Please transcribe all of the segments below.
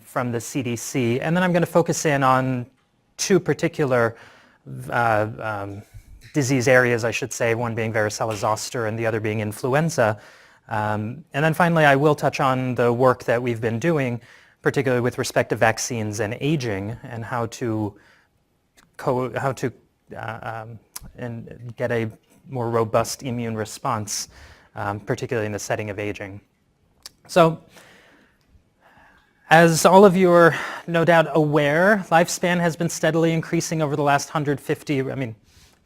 from the CDC, and then I'm going to focus in on two particular disease areas, I should say, one being varicella zoster and the other being influenza. And then finally, I will touch on the work that we've been doing, particularly with respect to vaccines and aging, and how to and get a more robust immune response, particularly in the setting of aging. So, as all of you are no doubt aware, lifespan has been steadily increasing over the last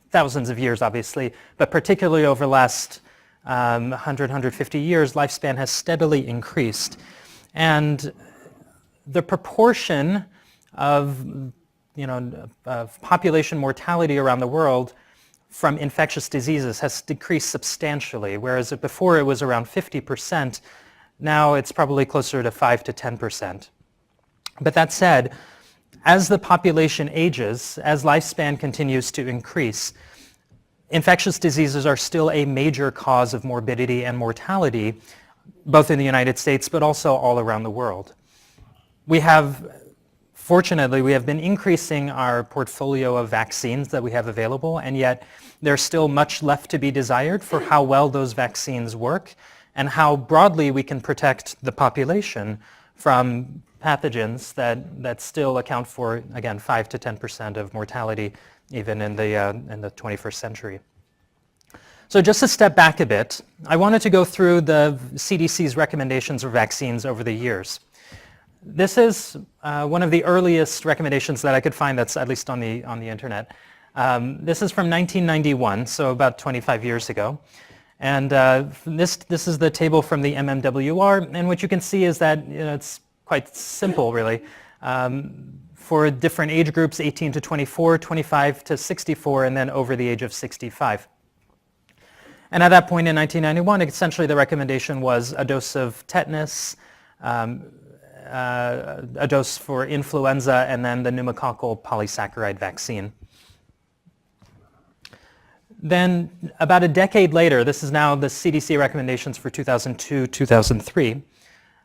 thousands of years, obviously, but particularly over the last 150 years, lifespan has steadily increased. And the proportion of population mortality around the world from infectious diseases has decreased substantially, whereas before it was around 50%, now it's probably closer to 5 to 10%. But that said, as the population ages, as lifespan continues to increase, infectious diseases are still a major cause of morbidity and mortality, both in the United States, but also all around the world. Fortunately, we have been increasing our portfolio of vaccines that we have available, and yet there's still much left to be desired for how well those vaccines work and how broadly we can protect the population from pathogens that still account for, again, 5 to 10% of mortality even in the 21st century. So just to step back a bit, I wanted to go through the CDC's recommendations for vaccines over the years. This is one of the earliest recommendations that I could find that's at least on the internet. This is from 1991, so about 25 years ago. And this is the table from the MMWR, and what you can see is that it's quite simple, really. For different age groups, 18 to 24, 25 to 64, and then over the age of 65. And at that point in 1991, essentially the recommendation was a dose of tetanus, a dose for influenza, and then the pneumococcal polysaccharide vaccine. Then about a decade later, this is now the CDC recommendations for 2002, 2003.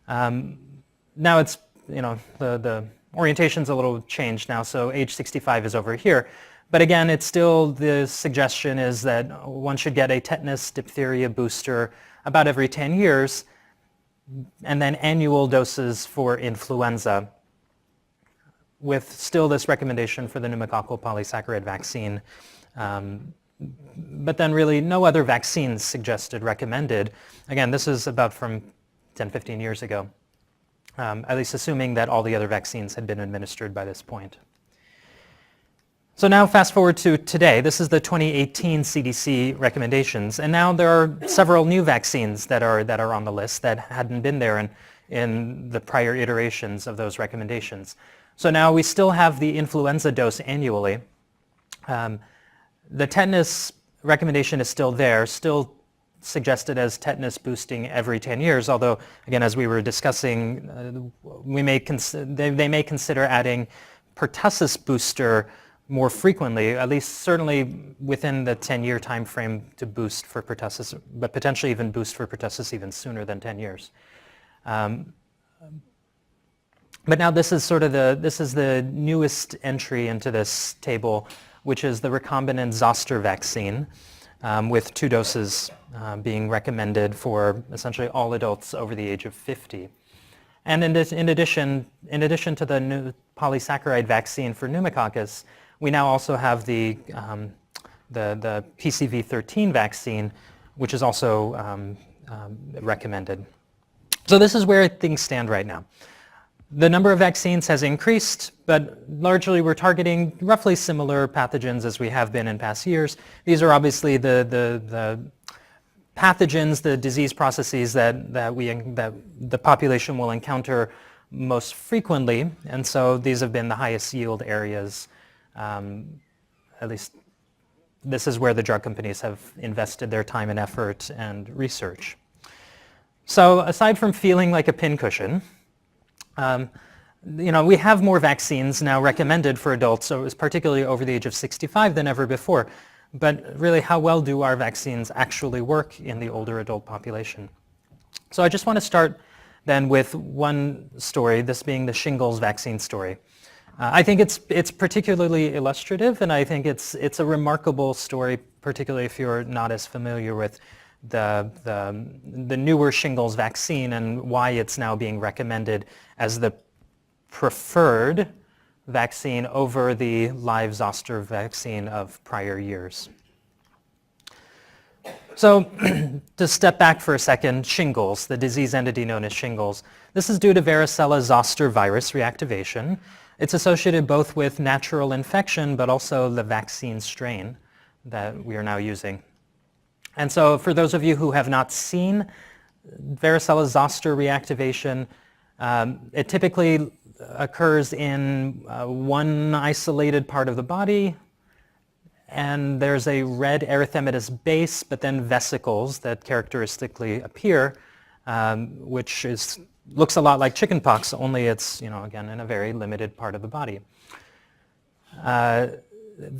Now it's, the orientation's a little changed now, so age 65 is over here. But again, it's still, the suggestion is that one should get a tetanus, diphtheria booster about every 10 years, and then annual doses for influenza, with still this recommendation for the pneumococcal polysaccharide vaccine. But then really no other vaccines suggested, recommended. Again, this is about from 10, 15 years ago, at least assuming that all the other vaccines had been administered by this point. So now fast forward to today. This is the 2018 CDC recommendations, and now there are several new vaccines that are on the list that hadn't been there in the prior iterations of those recommendations. So now we still have the influenza dose annually. The tetanus recommendation is still there, still suggested as tetanus boosting every 10 years, although, again, as we were discussing, they may consider adding pertussis booster more frequently, at least certainly within the 10-year time frame to boost for pertussis, but potentially even boost for pertussis even sooner than 10 years. But now this is the newest entry into this table, which is the recombinant zoster vaccine, with 2 doses being recommended for essentially all adults over the age of 50. And in addition to the new polysaccharide vaccine for pneumococcus, we now also have the PCV13 vaccine, which is also recommended. So this is where things stand right now. The number of vaccines has increased, but largely we're targeting roughly similar pathogens as we have been in past years. These are obviously the pathogens, the disease processes that the population will encounter most frequently, and so these have been the highest yield areas. At least this is where the drug companies have invested their time and effort and research. So aside from feeling like a pincushion, we have more vaccines now recommended for adults, so it's particularly over the age of 65 than ever before. But really, how well do our vaccines actually work in the older adult population? So I just want to start than with one story, this being the shingles vaccine story. I think it's particularly illustrative, and I think it's a remarkable story, particularly if you're not as familiar with the newer shingles vaccine and why it's now being recommended as the preferred vaccine over the live zoster vaccine of prior years. So to step back for a second, shingles, the disease entity known as shingles, this is due to varicella zoster virus reactivation. It's associated both with natural infection, but also the vaccine strain that we are now using. And so for those of you who have not seen varicella zoster reactivation, it typically occurs in one isolated part of the body, and there's a red erythematous base, but then vesicles that characteristically appear, which looks a lot like chickenpox, only it's, again, in a very limited part of the body.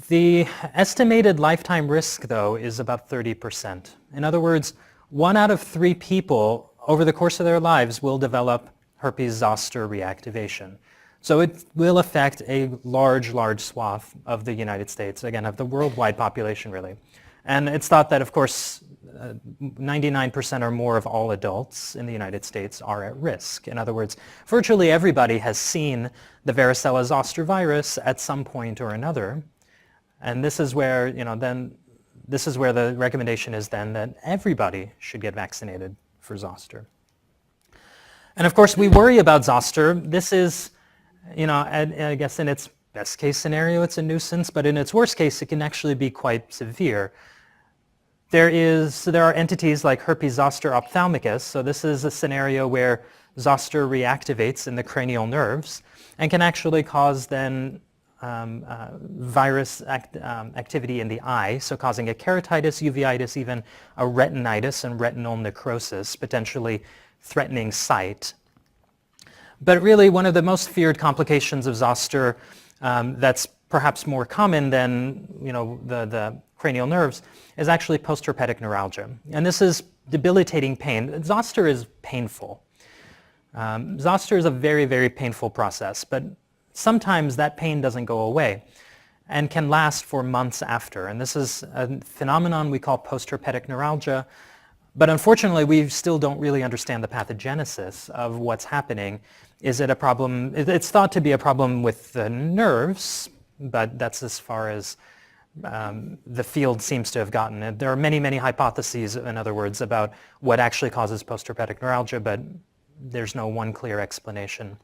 The estimated lifetime risk, though, is about 30%. In other words, 1 out of 3 people over the course of their lives will develop herpes zoster reactivation. So it will affect a large swath of the United States, again, of the worldwide population, really. And it's thought that, of course, 99% or more of all adults in the United States are at risk. In other words, virtually everybody has seen the varicella zoster virus at some point or another. And this is where, this is where the recommendation is then that everybody should get vaccinated for zoster. And of course, we worry about zoster. This is, I guess in its best case scenario, it's a nuisance, but in its worst case, it can actually be quite severe. There are entities like herpes zoster ophthalmicus. So this is a scenario where zoster reactivates in the cranial nerves and can actually cause then virus activity in the eye, so causing a keratitis, uveitis, even a retinitis and retinal necrosis, potentially threatening sight. But really, one of the most feared complications of zoster that's perhaps more common than the cranial nerves is actually postherpetic neuralgia. And this is debilitating pain. Zoster is painful. Zoster is a very, very painful process, but sometimes that pain doesn't go away and can last for months after. And this is a phenomenon we call postherpetic neuralgia. But unfortunately, we still don't really understand the pathogenesis of what's happening. Is it a problem? It's thought to be a problem with the nerves, but that's as far as the field seems to have gotten. There are many, many hypotheses, in other words, about what actually causes postherpetic neuralgia, but there's no one clear explanation.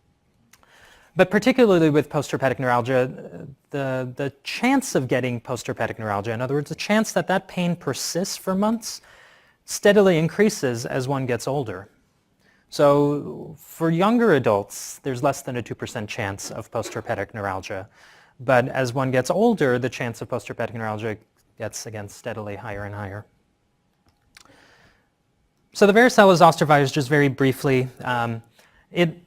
But particularly with postherpetic neuralgia, the chance of getting postherpetic neuralgia, in other words, the chance that that pain persists for months, steadily increases as one gets older. So for younger adults, there's less than a 2% chance of postherpetic neuralgia. But as one gets older, the chance of postherpetic neuralgia gets, again, steadily higher and higher. So the varicella zoster virus, just very briefly, it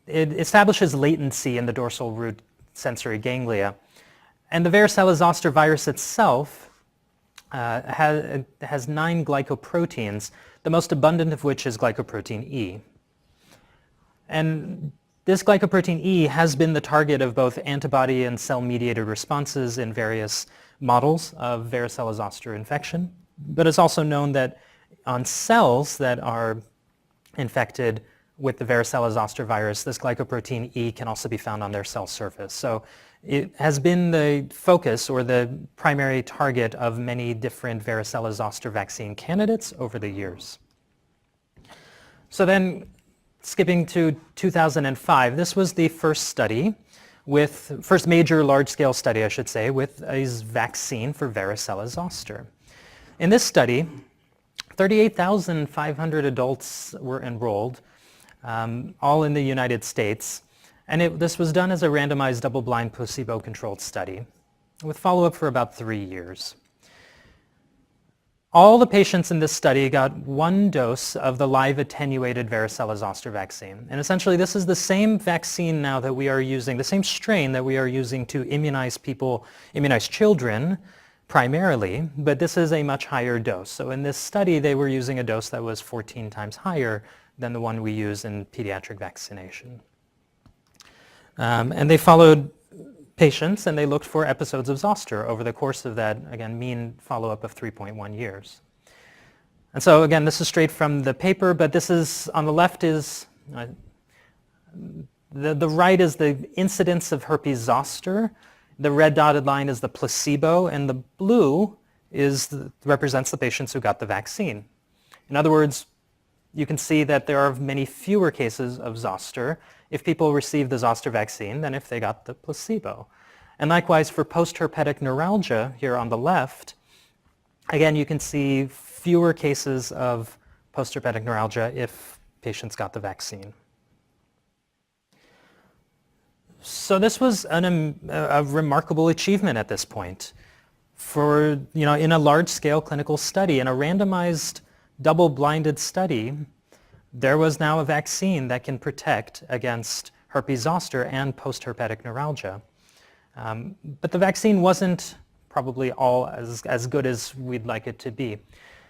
establishes latency in the dorsal root sensory ganglia. And the varicella zoster virus itself has 9 glycoproteins, the most abundant of which is glycoprotein E. And this glycoprotein E has been the target of both antibody and cell-mediated responses in various models of varicella zoster infection. But it's also known that on cells that are infected with the varicella zoster virus, this glycoprotein E can also be found on their cell surface. So it has been the focus or the primary target of many different varicella zoster vaccine candidates over the years. So then, skipping to 2005, this was the first major large-scale study, I should say, with a vaccine for varicella zoster. In this study, 38,500 adults were enrolled, all in the United States. And this was done as a randomized double-blind placebo-controlled study with follow-up for about 3 years. All the patients in this study got 1 dose of the live attenuated varicella zoster vaccine. And essentially this is the same vaccine now that we are using, the same strain that we are using to immunize children primarily, but this is a much higher dose. So in this study they were using a dose that was 14 times higher than the one we use in pediatric vaccination. And they followed patients and they looked for episodes of zoster over the course of that, again, mean follow-up of 3.1 years. And so again, this is straight from the paper, but this is, on the left is, the right is the incidence of herpes zoster, the red dotted line is the placebo, and the blue represents the patients who got the vaccine. In other words, you can see that there are many fewer cases of zoster if people receive the zoster vaccine than if they got the placebo. And likewise for post-herpetic neuralgia here on the left, again, you can see fewer cases of post-herpetic neuralgia if patients got the vaccine. So this was a remarkable achievement at this point. For, in a large-scale clinical study, in a randomized double-blinded study, there was now a vaccine that can protect against herpes zoster and post-herpetic neuralgia. But the vaccine wasn't probably all as good as we'd like it to be.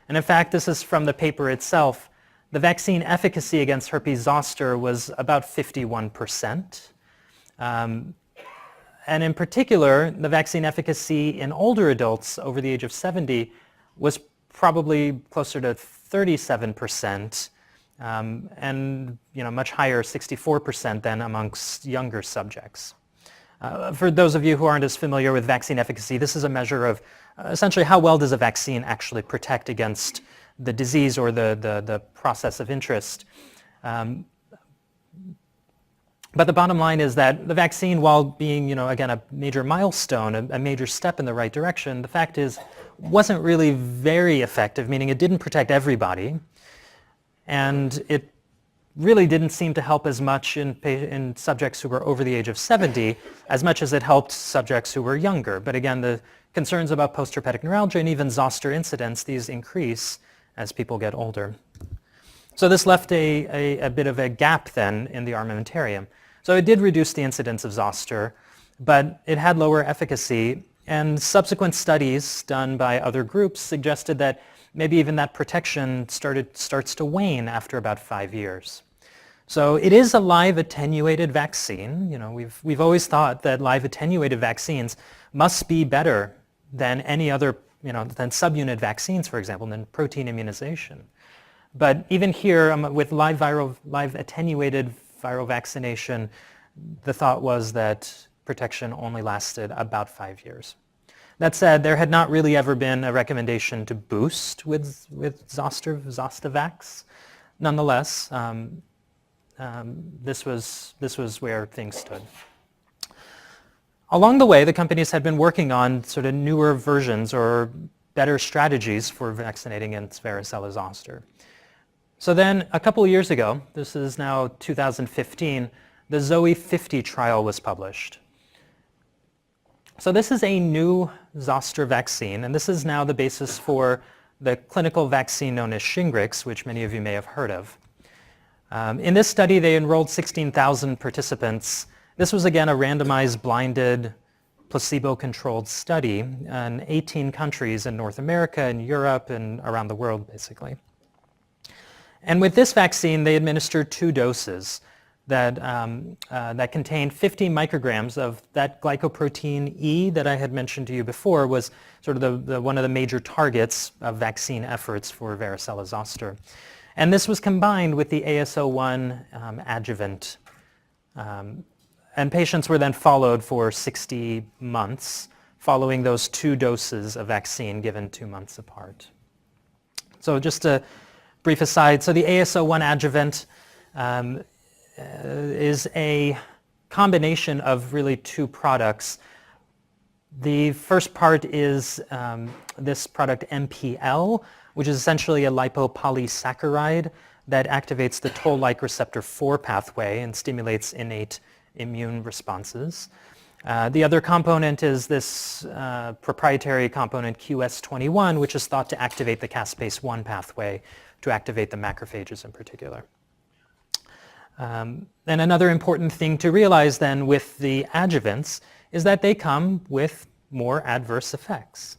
And in fact, this is from the paper itself. The vaccine efficacy against herpes zoster was about 51%. And in particular, the vaccine efficacy in older adults over the age of 70 was probably closer to 37%, and much higher, 64%, than amongst younger subjects. For those of you who aren't as familiar with vaccine efficacy, this is a measure of essentially how well does a vaccine actually protect against the disease or the process of interest. But the bottom line is that the vaccine, while being, again, a major milestone, a major step in the right direction, the fact is wasn't really very effective, meaning it didn't protect everybody, and it really didn't seem to help as much in subjects who were over the age of 70 as much as it helped subjects who were younger. But again, the concerns about post-herpetic neuralgia and even zoster incidence, these increase as people get older. So this left a bit of a gap then in the armamentarium. So it did reduce the incidence of zoster, but it had lower efficacy, and subsequent studies done by other groups suggested that maybe even that protection starts to wane after about 5 years. So it is a live attenuated vaccine. We've always thought that live attenuated vaccines must be better than any other, than subunit vaccines, for example, than protein immunization. But even here, with live attenuated viral vaccination, the thought was that protection only lasted about 5 years. That said, there had not really ever been a recommendation to boost with Zostavax. Nonetheless, this was where things stood. Along the way, the companies had been working on sort of newer versions or better strategies for vaccinating against varicella zoster. So then a couple of years ago, this is now 2015, the Zoe 50 trial was published. So this is a new zoster vaccine, and this is now the basis for the clinical vaccine known as Shingrix, which many of you may have heard of. In this study, they enrolled 16,000 participants. This was, again, a randomized, blinded, placebo-controlled study in 18 countries in North America and Europe and around the world, basically. And with this vaccine, they administered 2 doses that contained 50 micrograms of that glycoprotein E that I had mentioned to you before, was sort of one of the major targets of vaccine efforts for varicella zoster. And this was combined with the AS01 adjuvant. And patients were then followed for 60 months, following those 2 doses of vaccine given 2 months apart. So just a brief aside, so the AS01 adjuvant is a combination of really 2 products. The first part is this product MPL, which is essentially a lipopolysaccharide that activates the toll-like receptor 4 pathway and stimulates innate immune responses. The other component is this proprietary component QS21, which is thought to activate the caspase-1 pathway to activate the macrophages in particular. And another important thing to realize then with the adjuvants is that they come with more adverse effects.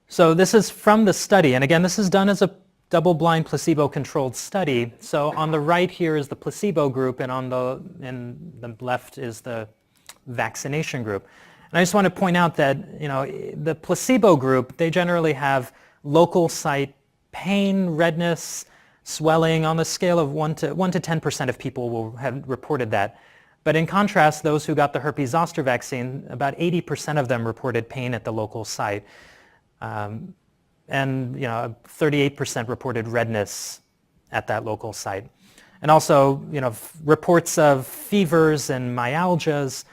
So this is from the study, and again, this is done as a double-blind placebo-controlled study. So on the right here is the placebo group, and on the left is the vaccination group. And I just want to point out that the placebo group, they generally have local site pain, redness, swelling on the scale of 1 to 10% of people will have reported that. But in contrast, those who got the herpes zoster vaccine, about 80% of them reported pain at the local site. And 38% reported redness at that local site. And also, reports of fevers and myalgias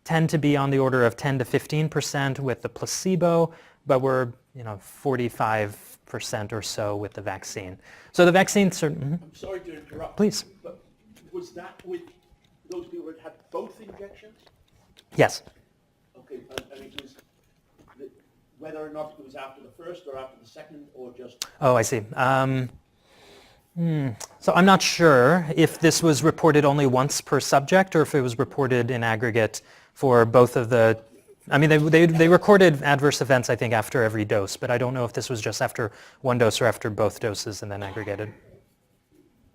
tend to be on the order of 10 to 15% with the placebo, but were 45% or so with the vaccine. So the vaccine certainly... I'm sorry to interrupt. Please. But was that with those people that had both injections? Yes. Okay, and it was whether or not it was after the first or after the second or just... Oh, I see. So I'm not sure if this was reported only once per subject or if it was reported in aggregate for both of the... I mean, they recorded adverse events, I think, after every dose, but I don't know if this was just after one dose or after both doses and then aggregated.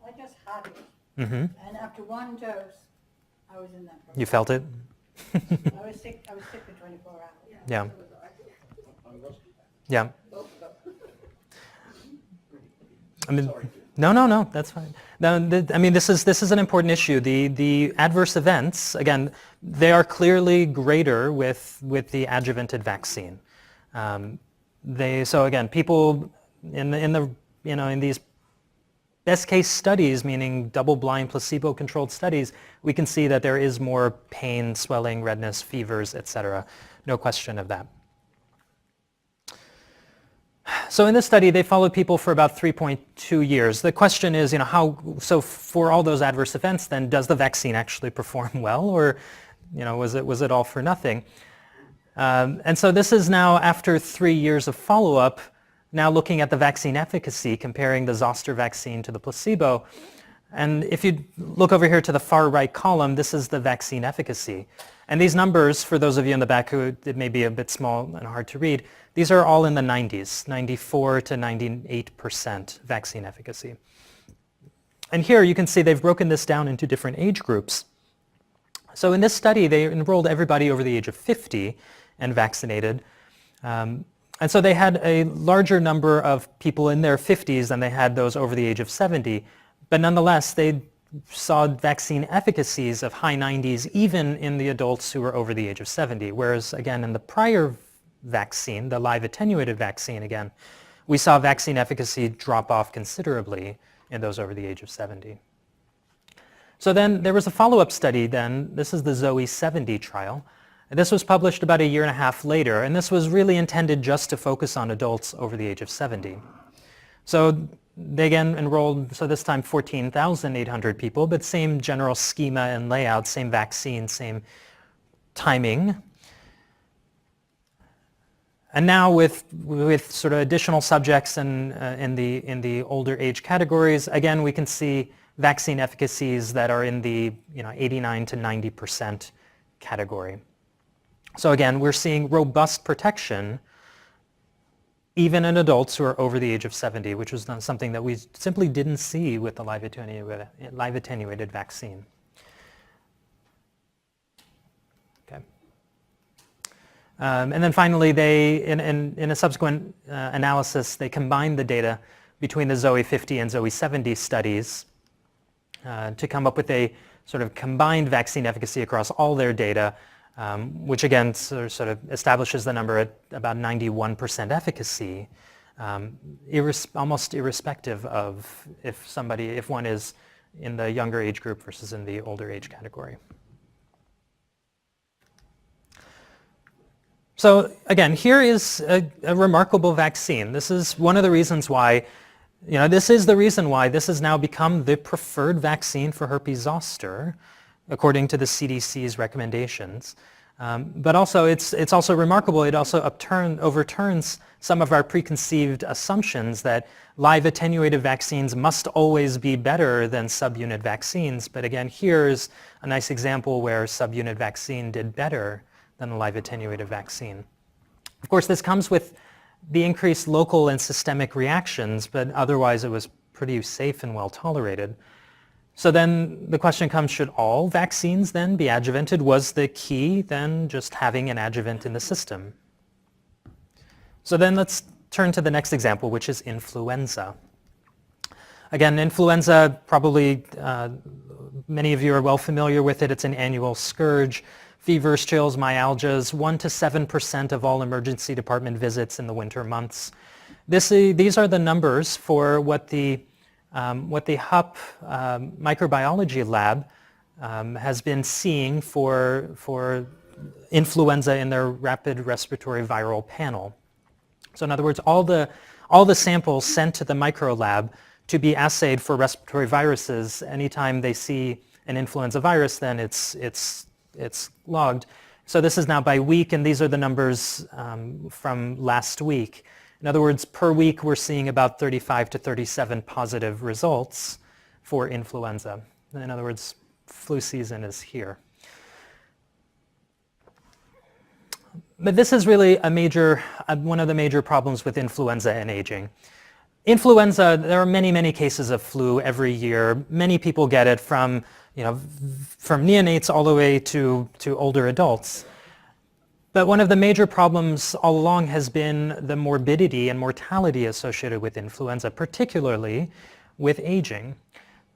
I just had it. And after one dose, I was in that problem. You felt it? I was sick for 24 hours. Yeah. Yeah. I mean, no, that's fine. Now, I mean, this is an important issue. The adverse events, again, they are clearly greater with the adjuvanted vaccine. So again, people in these best case studies, meaning double-blind placebo-controlled studies, we can see that there is more pain, swelling, redness, fevers, etc. No question of that. So in this study, they followed people for about 3.2 years. The question is, so for all those adverse events, then does the vaccine actually perform well, or, was it all for nothing? And so this is now after 3 years of follow-up, now looking at the vaccine efficacy, comparing the zoster vaccine to the placebo. And if you look over here to the far right column, this is the vaccine efficacy. And these numbers, for those of you in the back who it may be a bit small and hard to read, these are all in the 90s, 94 to 98% vaccine efficacy. And here you can see they've broken this down into different age groups. So in this study, they enrolled everybody over the age of 50 and vaccinated. And so they had a larger number of people in their 50s than they had those over the age of 70. But nonetheless, they saw vaccine efficacies of high 90s even in the adults who were over the age of 70. Whereas, again, in the prior vaccine, the live attenuated vaccine, again, we saw vaccine efficacy drop off considerably in those over the age of 70. So then there was a follow-up study then. This is the Zoe 70 trial. This was published about 1.5 years later, and this was really intended just to focus on adults over the age of 70. So they again enrolled, so this time 14,800 people, but same general schema and layout, same vaccine, same timing. And now with sort of additional subjects in the older age categories, again we can see vaccine efficacies that are in the 89 to 90% category. So again, we're seeing robust protection even in adults who are over the age of 70, which was not something that we simply didn't see with the live attenuated vaccine. Okay. And then finally, they, in a subsequent analysis, they combined the data between the Zoe 50 and Zoe 70 studies to come up with a sort of combined vaccine efficacy across all their data, which again sort of establishes the number at about 91% efficacy, almost irrespective of if one is in the younger age group versus in the older age category. So again, here is a remarkable vaccine. This is one of the reasons why, this is the reason why this has now become the preferred vaccine for herpes zoster, according to the CDC's recommendations. But also, it's also remarkable, it also overturns some of our preconceived assumptions that live attenuated vaccines must always be better than subunit vaccines. But again, here's a nice example where subunit vaccine did better than the live attenuated vaccine. Of course, this comes with the increased local and systemic reactions, but otherwise it was pretty safe and well tolerated. So then the question comes, should all vaccines then be adjuvanted? Was the key then just having an adjuvant in the system? So then let's turn to the next example, which is influenza. Again, influenza, probably many of you are well familiar with it. It's an annual scourge. Fevers, chills, myalgias, 1 to 7% of all emergency department visits in the winter months. These are the numbers for what the HUP microbiology lab has been seeing for influenza in their rapid respiratory viral panel. So in other words, all the samples sent to the micro lab to be assayed for respiratory viruses, anytime they see an influenza virus, then it's logged. So this is now by week, and these are the numbers from last week. In other words, per week we're seeing about 35 to 37 positive results for influenza. In other words, flu season is here. But this is really one of the major problems with influenza and aging. Influenza, there are many, many cases of flu every year. Many people get it from neonates all the way to older adults. But one of the major problems all along has been the morbidity and mortality associated with influenza, particularly with aging.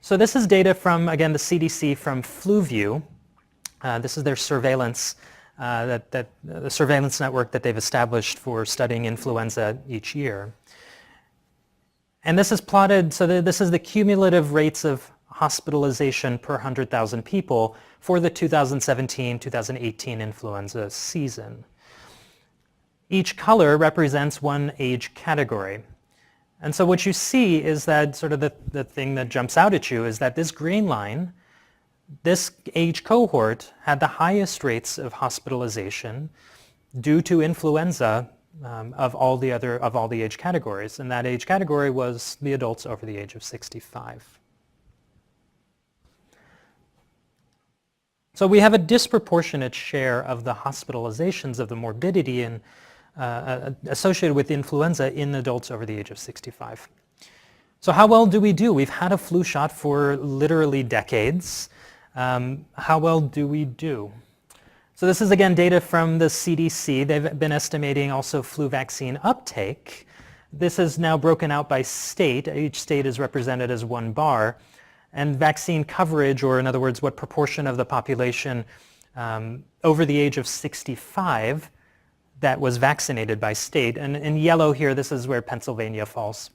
So this is data from, again, the CDC from FluView. This is their surveillance, the surveillance network that they've established for studying influenza each year. And this is plotted, so this is the cumulative rates of hospitalization per 100,000 people for the 2017-2018 influenza season. Each color represents one age category. And so what you see is that sort of the thing that jumps out at you is that this green line, this age cohort had the highest rates of hospitalization due to influenza of all the age categories, and that age category was the adults over the age of 65. So we have a disproportionate share of the hospitalizations of the morbidity and associated with influenza in adults over the age of 65. So how well do we do? We've had a flu shot for literally decades. How well do we do? So this is again data from the CDC. They've been estimating also flu vaccine uptake. This is now broken out by state. Each state is represented as one bar. And vaccine coverage, or in other words, what proportion of the population over the age of 65 that was vaccinated by state. And in yellow here, this is where Pennsylvania falls.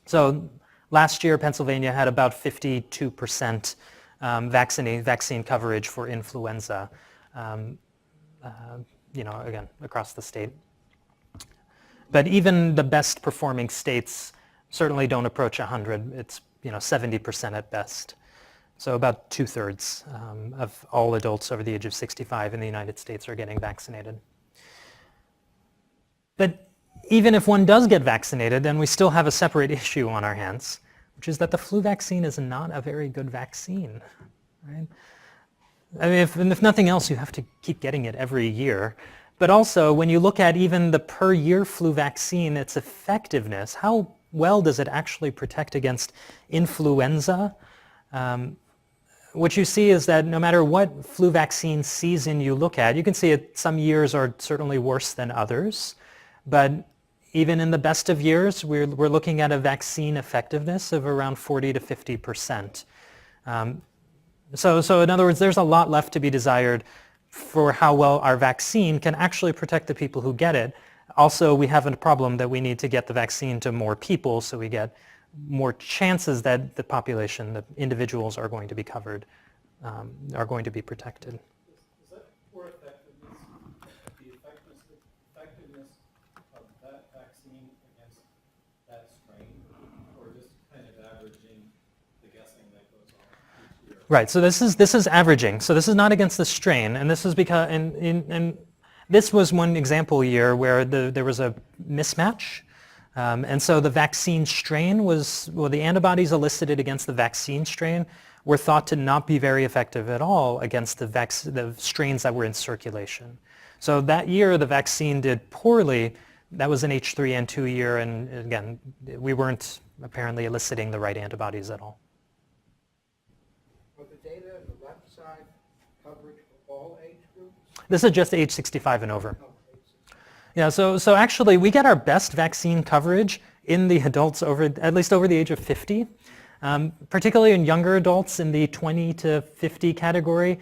So last year, Pennsylvania had about 52% vaccine coverage for influenza. Again, across the state. But even the best performing states certainly don't approach 100. It's 70% at best. So about 2/3 of all adults over the age of 65 in the United States are getting vaccinated. But even if one does get vaccinated, then we still have a separate issue on our hands, which is that the flu vaccine is not a very good vaccine, right? I mean, if nothing else, you have to keep getting it every year. But also, when you look at even the per year flu vaccine, its effectiveness, how well does it actually protect against influenza? What you see is that no matter what flu vaccine season you look at, you can see it, some years are certainly worse than others. But even in the best of years, we're looking at a vaccine effectiveness of around 40 to 50%. So in other words, there's a lot left to be desired for how well our vaccine can actually protect the people who get it. Also, we have a problem that we need to get the vaccine to more people so we get more chances that the population, the individuals are going to be covered, are going to be protected. Is that for effectiveness, the effectiveness of that vaccine against that strain, or just kind of averaging the guessing that goes on each year? Right, so this is averaging. So this is not against the strain, and this is because, and this was one example year where there was a mismatch. And so the vaccine strain the antibodies elicited against the vaccine strain were thought to not be very effective at all against the strains that were in circulation. So that year the vaccine did poorly That was an H3N2 year, and again, we weren't apparently eliciting the right antibodies at all. Was the data on the left side coverage for all age groups? This is just age 65 and over. Oh, age 65. Yeah, so actually we get our best vaccine coverage in the adults at least over the age of 50, particularly in younger adults in the 20 to 50 category.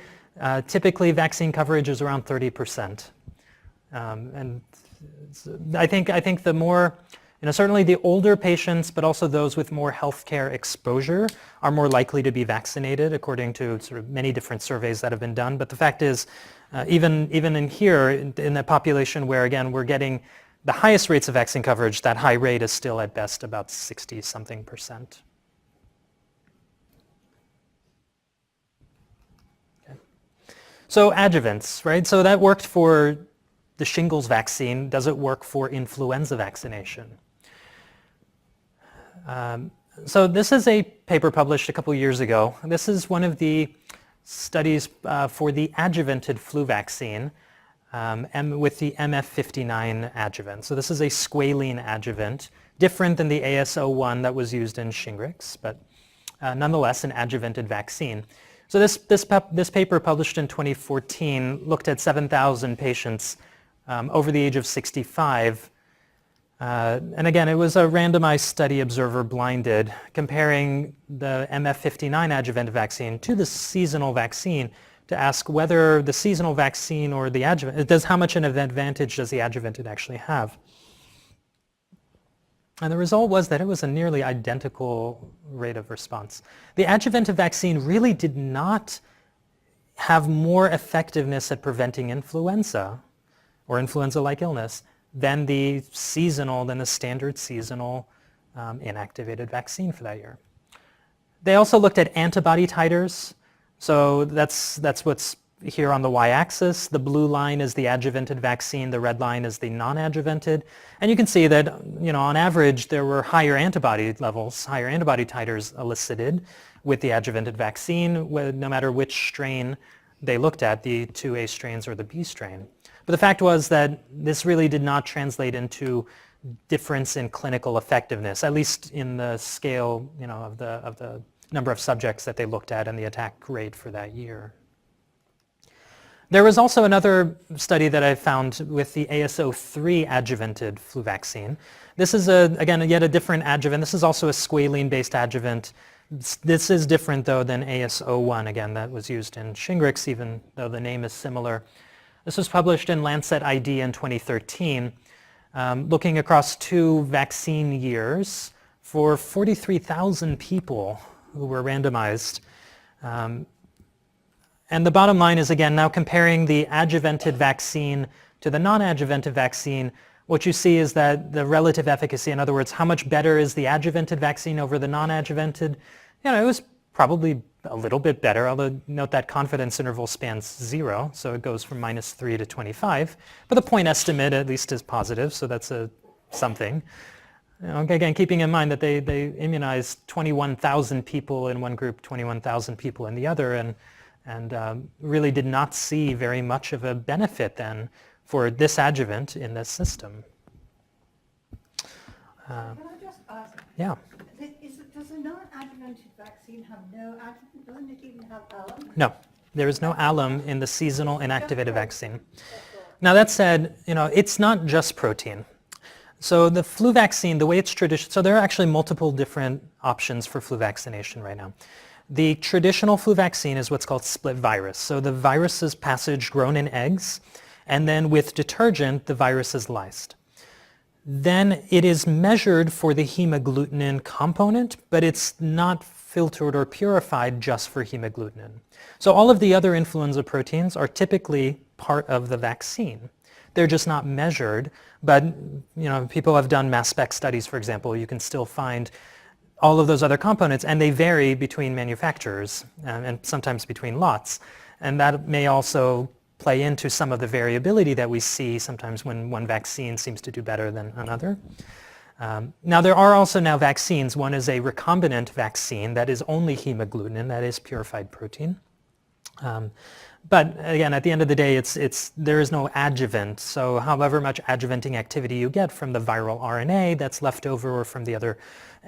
Typically vaccine coverage is around 30%. And I think the more, certainly the older patients, but also those with more healthcare exposure are more likely to be vaccinated according to sort of many different surveys that have been done. But the fact is, even in here, in the population where, again, we're getting the highest rates of vaccine coverage, that high rate is still at best about 60-something%. Okay. So adjuvants, right? So that worked for the shingles vaccine. Does it work for influenza vaccination? So this is a paper published a couple years ago. This is one of the studies for the adjuvanted flu vaccine and with the MF59 adjuvant. So this is a squalene adjuvant, different than the AS01 that was used in Shingrix, but nonetheless an adjuvanted vaccine. So this paper published in 2014 looked at 7,000 patients over the age of 65. And again, it was a randomized study, observer blinded, comparing the MF59 adjuvanted vaccine to the seasonal vaccine to ask whether the seasonal vaccine or the adjuvant, how much an advantage does the adjuvanted actually have? And the result was that it was a nearly identical rate of response. The adjuvanted vaccine really did not have more effectiveness at preventing influenza or influenza-like illness than the standard seasonal inactivated vaccine for that year. They also looked at antibody titers. So that's what's here on the y-axis. The blue line is the adjuvanted vaccine. The red line is the non-adjuvanted. And you can see that, on average, there were higher antibody levels, higher antibody titers elicited with the adjuvanted vaccine, no matter which strain they looked at, the 2A strains or the B strain. But the fact was that this really did not translate into difference in clinical effectiveness, at least in the scale, of the number of subjects that they looked at and the attack rate for that year. There was also another study that I found with the AS03 adjuvanted flu vaccine. This is, again, yet a different adjuvant. This is also a squalene-based adjuvant. This is different, though, than AS01, again, that was used in Shingrix, even though the name is similar. This was published in Lancet ID in 2013, looking across 2 vaccine years for 43,000 people who were randomized. And the bottom line is, again, now comparing the adjuvanted vaccine to the non-adjuvanted vaccine, what you see is that the relative efficacy, in other words, how much better is the adjuvanted vaccine over the non-adjuvanted, it was probably a little bit better, although note that confidence interval spans 0, so it goes from -3 to 25. But the point estimate at least is positive, so that's something. Again, keeping in mind that they immunized 21,000 people in one group, 21,000 people in the other, and really did not see very much of a benefit then for this adjuvant in this system. Can I just ask? Yeah. Does a non-adjuvanted vaccine have no adjuvant? Doesn't it even have alum? No, there is no alum in the seasonal inactivated vaccine. Now that said, it's not just protein. So the flu vaccine, the way it's traditional, so there are actually multiple different options for flu vaccination right now. The traditional flu vaccine is what's called split virus. So the virus is passage grown in eggs, and then with detergent, the virus is lysed. Then it is measured for the hemagglutinin component, but it's not filtered or purified just for hemagglutinin. So all of the other influenza proteins are typically part of the vaccine. They're just not measured, but people have done mass spec studies, for example. You can still find all of those other components, and they vary between manufacturers and sometimes between lots. And that may also play into some of the variability that we see sometimes when one vaccine seems to do better than another. Now there are also now vaccines. One is a recombinant vaccine that is only hemagglutinin, that is purified protein. But again, at the end of the day, there is no adjuvant. So however much adjuvanting activity you get from the viral RNA that's left over or from the other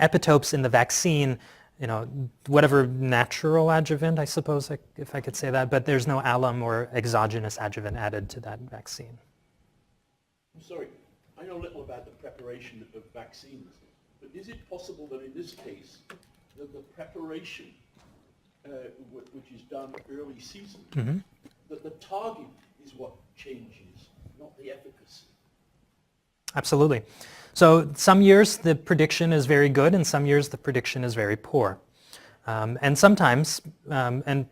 epitopes in the vaccine, whatever natural adjuvant, I suppose, if I could say that, but there's no alum or exogenous adjuvant added to that vaccine. I'm sorry, I know little about the preparation of vaccines, but is it possible that in this case, that the preparation, which is done early season, that the target is what changes, not the efficacy? Absolutely. So some years the prediction is very good, and some years the prediction is very poor. And sometimes, and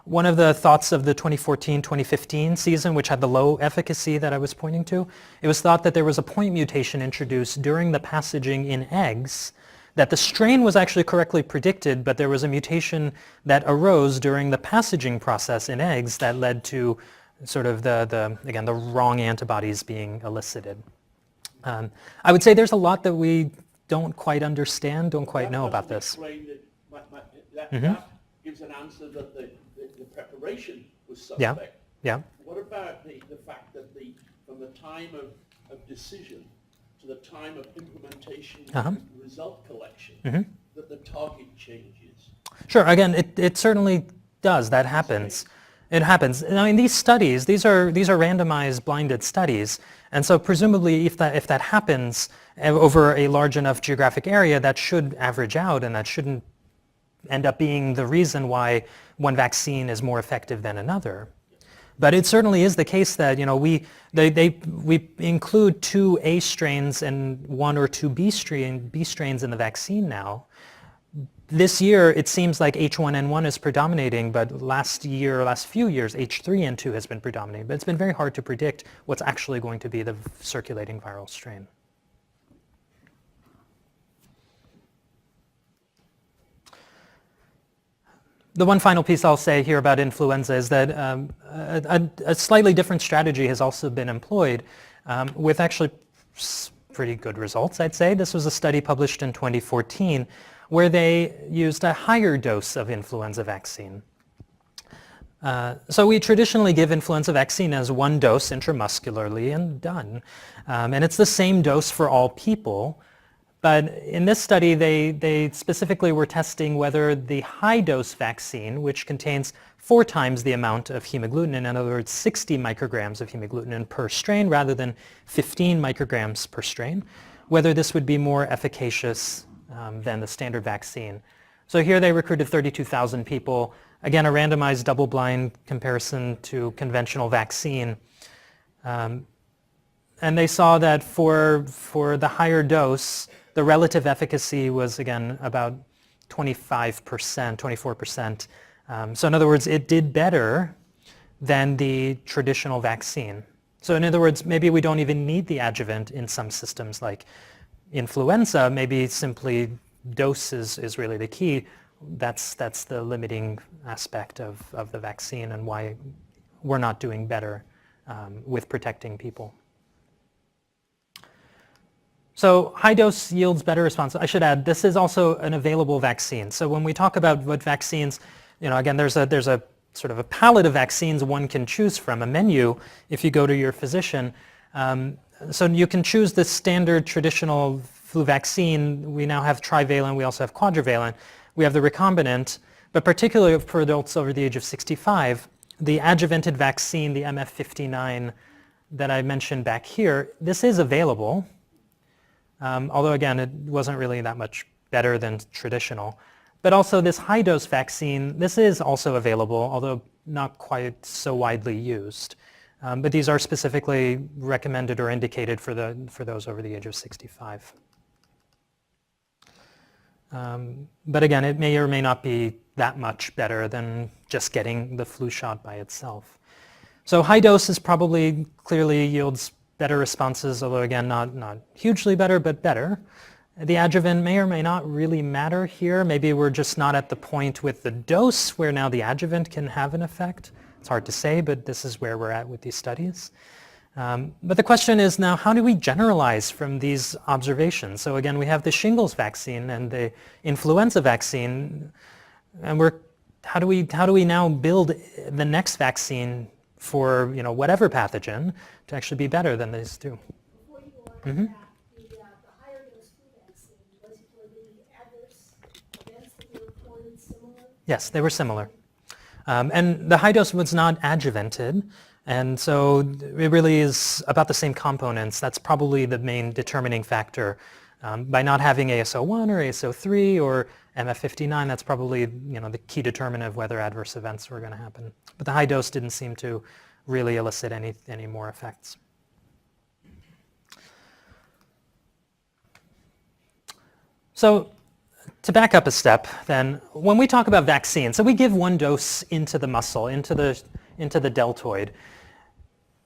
one of the thoughts of the 2014-2015 season, which had the low efficacy that I was pointing to, it was thought that there was a point mutation introduced during the passaging in eggs, that the strain was actually correctly predicted, but there was a mutation that arose during the passaging process in eggs that led to sort of the wrong antibodies being elicited. I would say there's a lot that we don't quite understand, don't quite know about this. That gives an answer that the preparation was suspect. Yeah. Yeah. What about the fact that from the time of decision to the time of implementation and result collection, that the target changes? Sure. Again, it certainly does. That happens. It happens. I mean, these studies, these are randomized, blinded studies, and so presumably, if that happens over a large enough geographic area, that should average out, and that shouldn't end up being the reason why one vaccine is more effective than another. But it certainly is the case that we include 2 A strains and 1 or 2 B strains in the vaccine now. This year it seems like H1N1 is predominating, but last few years H3N2 has been predominating. But it's been very hard to predict what's actually going to be the circulating viral strain. The one final piece I'll say here about influenza is that a slightly different strategy has also been employed with actually pretty good results, I'd say. This was a study published in 2014 where they used a higher dose of influenza vaccine. So we traditionally give influenza vaccine as 1 dose intramuscularly and done. And it's the same dose for all people. But in this study, they specifically were testing whether the high-dose vaccine, which contains 4 times the amount of hemagglutinin, in other words, 60 micrograms of hemagglutinin per strain rather than 15 micrograms per strain, whether this would be more efficacious than the standard vaccine. So here they recruited 32,000 people, again, a randomized double-blind comparison to conventional vaccine. And they saw that for the higher dose, the relative efficacy was, again, about 25%, 24%. So in other words, it did better than the traditional vaccine. So in other words, maybe we don't even need the adjuvant in some systems like influenza. Maybe simply dose is really the key. That's the limiting aspect of the vaccine and why we're not doing better with protecting people. So high dose yields better response. I should add, this is also an available vaccine. So when we talk about what vaccines, again, there's a sort of a palette of vaccines one can choose from, a menu, if you go to your physician. So you can choose the standard traditional flu vaccine. We now have trivalent, we also have quadrivalent. We have the recombinant, but particularly for adults over the age of 65, the adjuvanted vaccine, the MF59 that I mentioned back here, this is available. Although again, it wasn't really that much better than traditional. But also this high-dose vaccine, this is also available, although not quite so widely used. But these are specifically recommended or indicated for those over the age of 65. But again, it may or may not be that much better than just getting the flu shot by itself. So high dose is probably clearly yields better responses, although again, not hugely better, but better. The adjuvant may or may not really matter here. Maybe we're just not at the point with the dose where now the adjuvant can have an effect. It's hard to say, but this is where we're at with these studies. But the question is now, how do we generalize from these observations? So again, we have the shingles vaccine and the influenza vaccine, and we're how do we now build the next vaccine for whatever pathogen to actually be better than these two? Before you go on to that, the higher dose flu vaccine, were the adverse events that you reported similar? Yes, they were similar. And the high dose was not adjuvanted, and so it really is about the same components. That's probably the main determining factor. By not having AS01 or AS03 or MF59, that's probably the key determinant of whether adverse events were going to happen. But the high dose didn't seem to really elicit any more effects. So to back up a step, then, when we talk about vaccines, so we give one dose into the muscle, into the deltoid,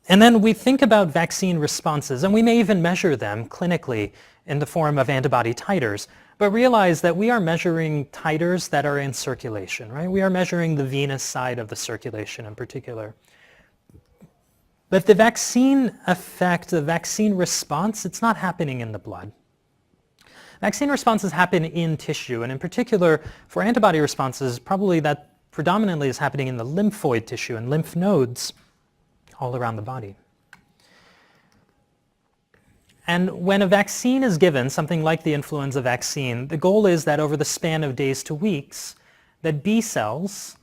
and then we think about vaccine responses, and we may even measure them clinically in the form of antibody titers, but realize that we are measuring titers that are in circulation, right? We are measuring the venous side of the circulation in particular. But the vaccine effect, the vaccine response, it's not happening in the blood. Vaccine responses happen in tissue, and in particular, for antibody responses, probably that predominantly is happening in the lymphoid tissue and lymph nodes all around the body. And when a vaccine is given, something like the influenza vaccine, the goal is that over the span of days to weeks, that B cells,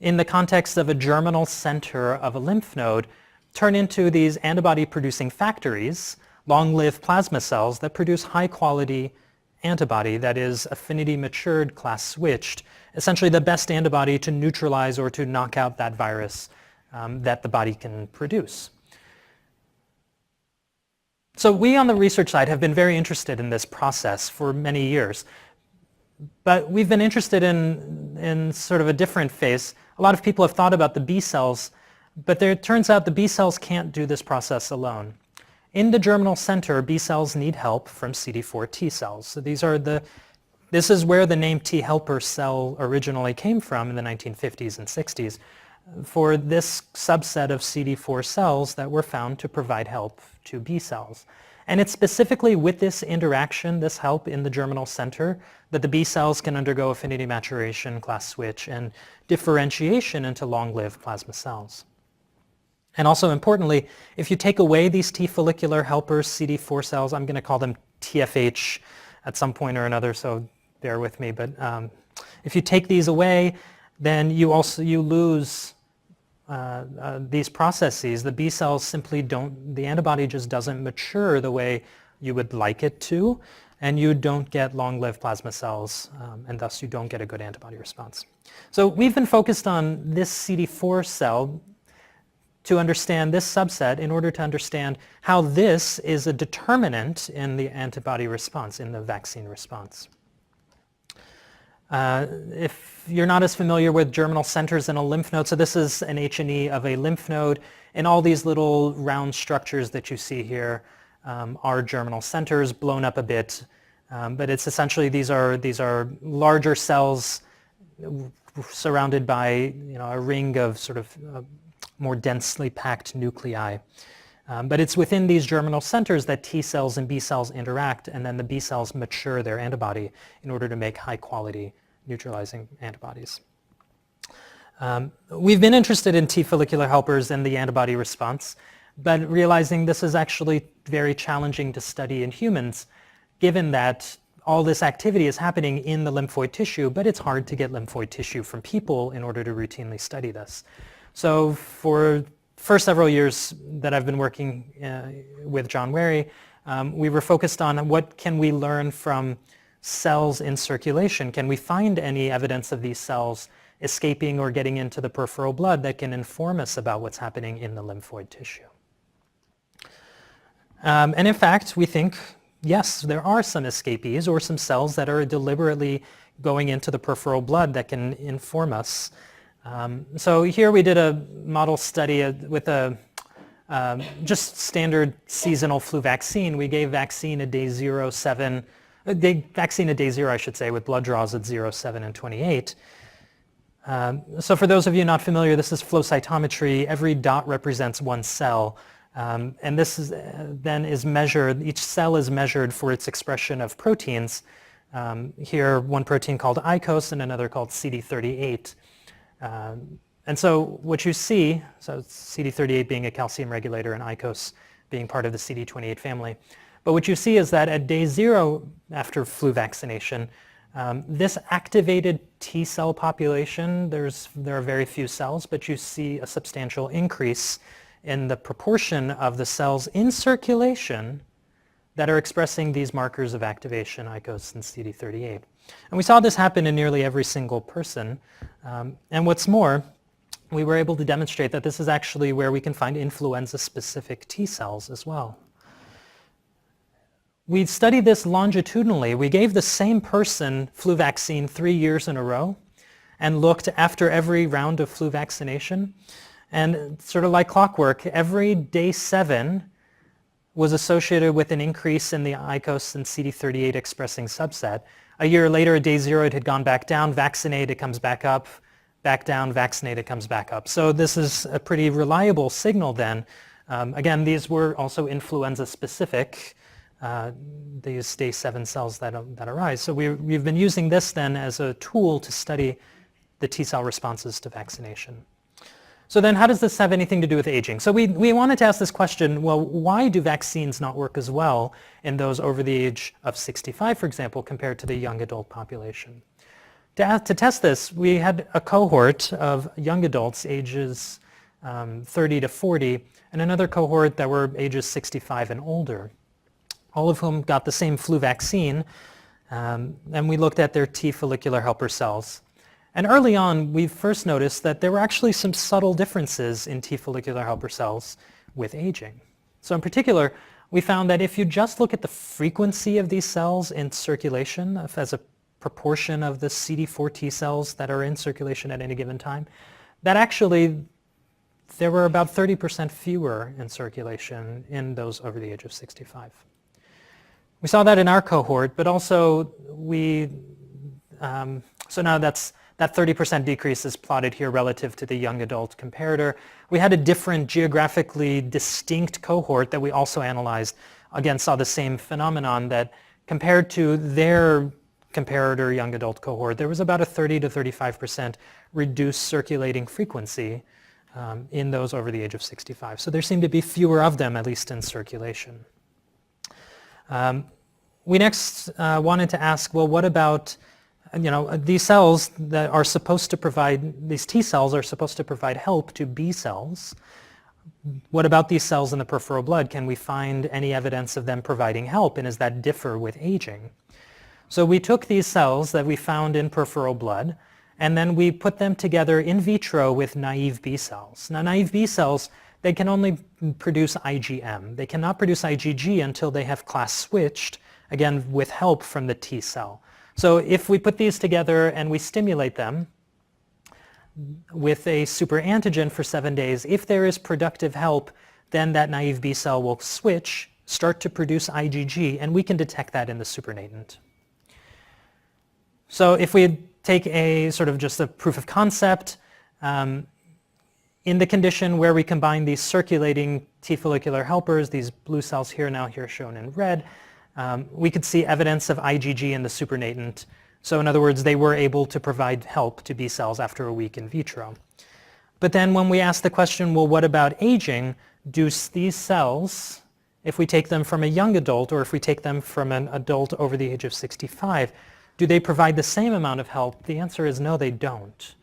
in the context of a germinal center of a lymph node, turn into these antibody-producing factories, long-lived plasma cells that produce high-quality antibody that is affinity matured, class switched, essentially the best antibody to neutralize or to knock out that virus that the body can produce. So we on the research side have been very interested in this process for many years, but we've been interested in sort of a different phase. A lot of people have thought about the B cells, but it turns out the B cells can't do this process alone. In the germinal center, B cells need help from CD4 T cells. So this is where the name T helper cell originally came from in the 1950s and 60s, for this subset of CD4 cells that were found to provide help to B cells. And it's specifically with this interaction, this help in the germinal center, that the B cells can undergo affinity maturation, class switch, and differentiation into long-lived plasma cells. And also importantly, if you take away these T follicular helpers, CD4 cells, I'm going to call them TFH at some point or another, so bear with me, but if you take these away, then you lose these processes. The B cells simply the antibody just doesn't mature the way you would like it to, and you don't get long-lived plasma cells, and thus you don't get a good antibody response. So we've been focused on this CD4 cell to understand this subset in order to understand how this is a determinant in the antibody response, in the vaccine response. If you're not as familiar with germinal centers in a lymph node, so this is an H&E of a lymph node, and all these little round structures that you see here are germinal centers blown up a bit, but it's essentially these are larger cells surrounded by a ring of sort of more densely packed nuclei. But it's within these germinal centers that T cells and B cells interact, and then the B cells mature their antibody in order to make high-quality neutralizing antibodies. We've been interested in T follicular helpers and the antibody response, but realizing this is actually very challenging to study in humans, given that all this activity is happening in the lymphoid tissue, but it's hard to get lymphoid tissue from people in order to routinely study this. So for several years that I've been working with John Wary, we were focused on what can we learn from cells in circulation. Can we find any evidence of these cells escaping or getting into the peripheral blood that can inform us about what's happening in the lymphoid tissue? And in fact, we think, yes, there are some escapees or some cells that are deliberately going into the peripheral blood that can inform us. So here we did a model study with a just standard seasonal flu vaccine. We gave vaccine at day 0, 7, vaccine at day 0, I should say, with blood draws at 0, 7, and 28. So for those of you not familiar, this is flow cytometry. Every dot represents one cell. And this is, then is measured, each cell is measured for its expression of proteins. Here, one protein called ICOS and another called CD38. And so what you see, so CD38 being a calcium regulator and ICOS being part of the CD28 family, but what you see is that at day 0 after flu vaccination, this activated T cell population, there are very few cells, but you see a substantial increase in the proportion of the cells in circulation that are expressing these markers of activation, ICOS and CD38. And we saw this happen in nearly every single person. And what's more, we were able to demonstrate that this is actually where we can find influenza-specific T cells as well. We studied this longitudinally. We gave the same person flu vaccine 3 years in a row and looked after every round of flu vaccination. And sort of like clockwork, every day 7 was associated with an increase in the ICOS and CD38 expressing subset. A year later, at day 0, it had gone back down, vaccinated, it comes back up, back down, vaccinated, comes back up. So this is a pretty reliable signal then. Again, these were also influenza specific, these day 7 cells that arise. So we've been using this then as a tool to study the T cell responses to vaccination. So then how does this have anything to do with aging? So we wanted to ask this question, well, why do vaccines not work as well in those over the age of 65, for example, compared to the young adult population? To test this, we had a cohort of young adults ages 30 to 40 and another cohort that were ages 65 and older, all of whom got the same flu vaccine, and we looked at their T follicular helper cells. And early on, we first noticed that there were actually some subtle differences in T follicular helper cells with aging. So in particular, we found that if you just look at the frequency of these cells in circulation as a proportion of the CD4 T cells that are in circulation at any given time, that actually there were about 30% fewer in circulation in those over the age of 65. We saw that in our cohort, but also so now that 30% decrease is plotted here relative to the young adult comparator. We had a different geographically distinct cohort that we also analyzed. Again, saw the same phenomenon that compared to their comparator young adult cohort, there was about a 30 to 35% reduced circulating frequency in those over the age of 65. So there seemed to be fewer of them, at least in circulation. We next wanted to ask, well, what about these cells that are supposed to provide, these T cells are supposed to provide help to B cells. What about these cells in the peripheral blood? Can we find any evidence of them providing help, and does that differ with aging? So we took these cells that we found in peripheral blood, and then we put them together in vitro with naive B cells. Now, naive B cells, they can only produce IgM. They cannot produce IgG until they have class switched, again, with help from the T cell. So if we put these together and we stimulate them with a super antigen for 7 days, if there is productive help, then that naive B cell will switch, start to produce IgG, and we can detect that in the supernatant. So if we take a sort of just a proof of concept, in the condition where we combine these circulating T follicular helpers, these blue cells here now here shown in red, we could see evidence of IgG in the supernatant. So in other words, they were able to provide help to B cells after a week in vitro. But then when we ask the question, well, what about aging? Do these cells, if we take them from a young adult or if we take them from an adult over the age of 65, do they provide the same amount of help? The answer is no, they don't.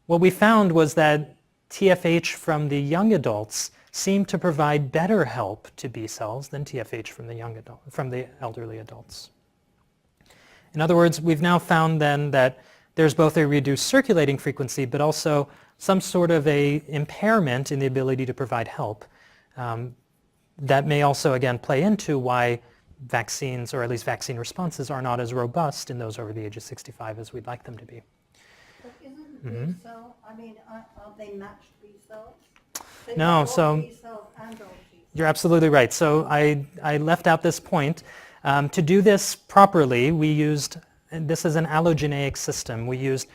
What we found was that TFH from the young adults seemed to provide better help to B cells than TFH from the elderly adults. In other words, we've now found then that there's both a reduced circulating frequency, but also some sort of a impairment in the ability to provide help. That may also, again, play into why vaccines, or at least vaccine responses, are not as robust in those over the age of 65 as we'd like them to be. But isn't B cell, are they matched B cells? They No, have so all B cells and all T cells. you're absolutely right. So I left out this point. To do this properly, we used, and this is an allogeneic system, we used